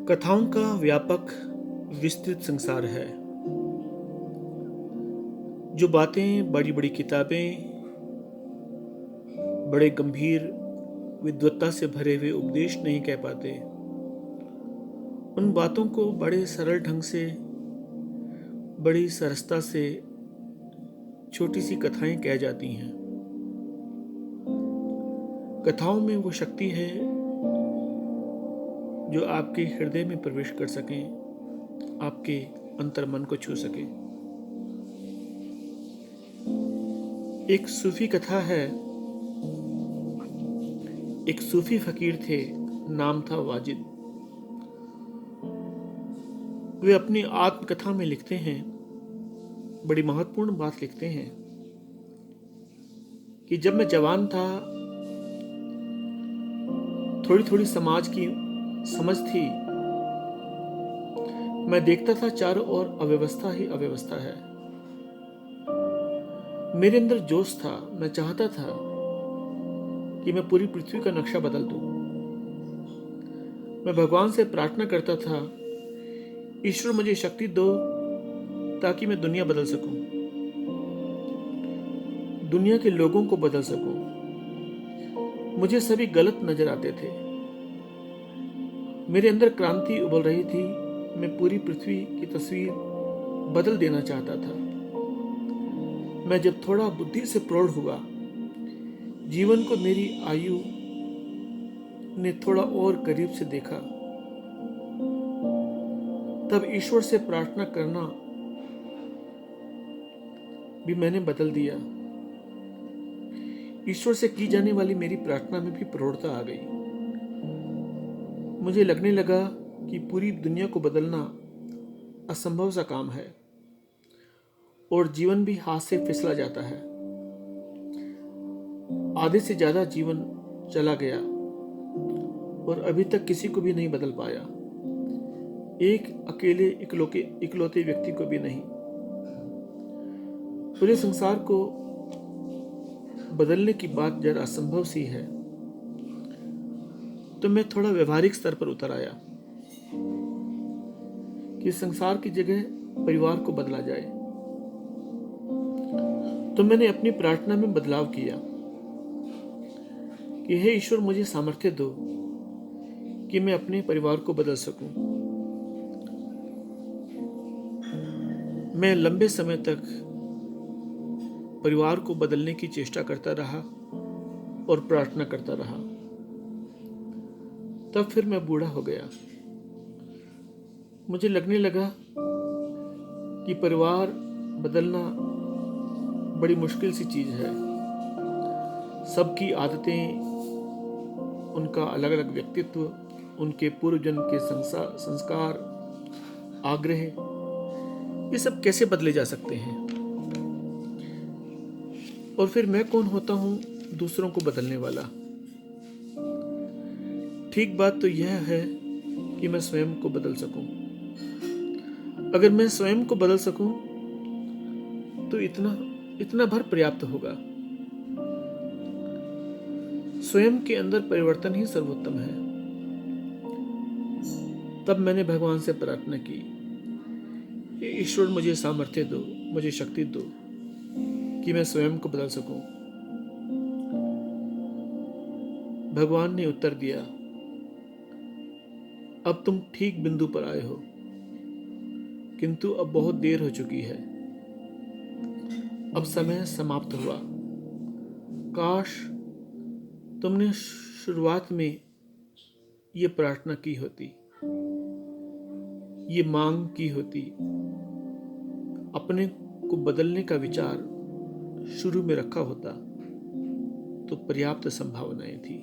कथाओं का व्यापक विस्तृत संसार है। जो बातें बड़ी बड़ी किताबें बड़े गंभीर विद्वत्ता से भरे हुए उपदेश नहीं कह पाते, उन बातों को बड़े सरल ढंग से, बड़ी सरसता से छोटी सी कथाएं कह जाती हैं। कथाओं में वो शक्ति है जो आपके हृदय में प्रवेश कर सकें, आपके अंतर्मन को छू सके। एक सूफी कथा है। एक सूफी फकीर थे, नाम था वाजिद। वे अपनी आत्मकथा में लिखते हैं, बड़ी महत्वपूर्ण बात लिखते हैं कि जब मैं जवान था, थोड़ी थोड़ी समाज की समझ थी। मैं देखता था चारों ओर अव्यवस्था ही अव्यवस्था है। मेरे अंदर जोश था। मैं चाहता था कि मैं पूरी पृथ्वी का नक्शा बदल दूं। मैं भगवान से प्रार्थना करता था, ईश्वर मुझे शक्ति दो ताकि मैं दुनिया बदल सकूं, दुनिया के लोगों को बदल सकूं। मुझे सभी गलत नजर आते थे। मेरे अंदर क्रांति उबल रही थी। मैं पूरी पृथ्वी की तस्वीर बदल देना चाहता था। मैं जब थोड़ा बुद्धि से प्रौढ़ हुआ, जीवन को मेरी आयु ने थोड़ा और करीब से देखा, तब ईश्वर से प्रार्थना करना भी मैंने बदल दिया। ईश्वर से की जाने वाली मेरी प्रार्थना में भी प्रौढ़ता आ गई। मुझे लगने लगा कि पूरी दुनिया को बदलना असंभव सा काम है और जीवन भी हाथ से फिसला जाता है। आधे से ज्यादा जीवन चला गया और अभी तक किसी को भी नहीं बदल पाया, एक अकेले इकलौते व्यक्ति को भी नहीं। पूरे संसार को बदलने की बात जरा असंभव सी है। तो मैं थोड़ा व्यवहारिक स्तर पर उतर आया कि संसार की जगह परिवार को बदला जाए। तो मैंने अपनी प्रार्थना में बदलाव किया कि हे ईश्वर, मुझे सामर्थ्य दो कि मैं अपने परिवार को बदल सकूं। मैं लंबे समय तक परिवार को बदलने की चेष्टा करता रहा और प्रार्थना करता रहा। तब फिर मैं बूढ़ा हो गया। मुझे लगने लगा कि परिवार बदलना बड़ी मुश्किल सी चीज है। सबकी आदतें, उनका अलग अलग व्यक्तित्व, उनके पूर्व जन्म के संस्कार, आग्रह, ये सब कैसे बदले जा सकते हैं? और फिर मैं कौन होता हूं दूसरों को बदलने वाला? ठीक बात तो यह है कि मैं स्वयं को बदल सकूं। अगर मैं स्वयं को बदल सकूं तो इतना भर पर्याप्त होगा। स्वयं के अंदर परिवर्तन ही सर्वोत्तम है। तब मैंने भगवान से प्रार्थना की, ईश्वर मुझे सामर्थ्य दो, मुझे शक्ति दो कि मैं स्वयं को बदल सकूं। भगवान ने उत्तर दिया, अब तुम ठीक बिंदु पर आए हो, किंतु अब बहुत देर हो चुकी है। अब समय समाप्त हुआ। काश तुमने शुरुआत में ये प्रार्थना की होती, ये मांग की होती, अपने को बदलने का विचार शुरू में रखा होता तो पर्याप्त संभावनाएं थी।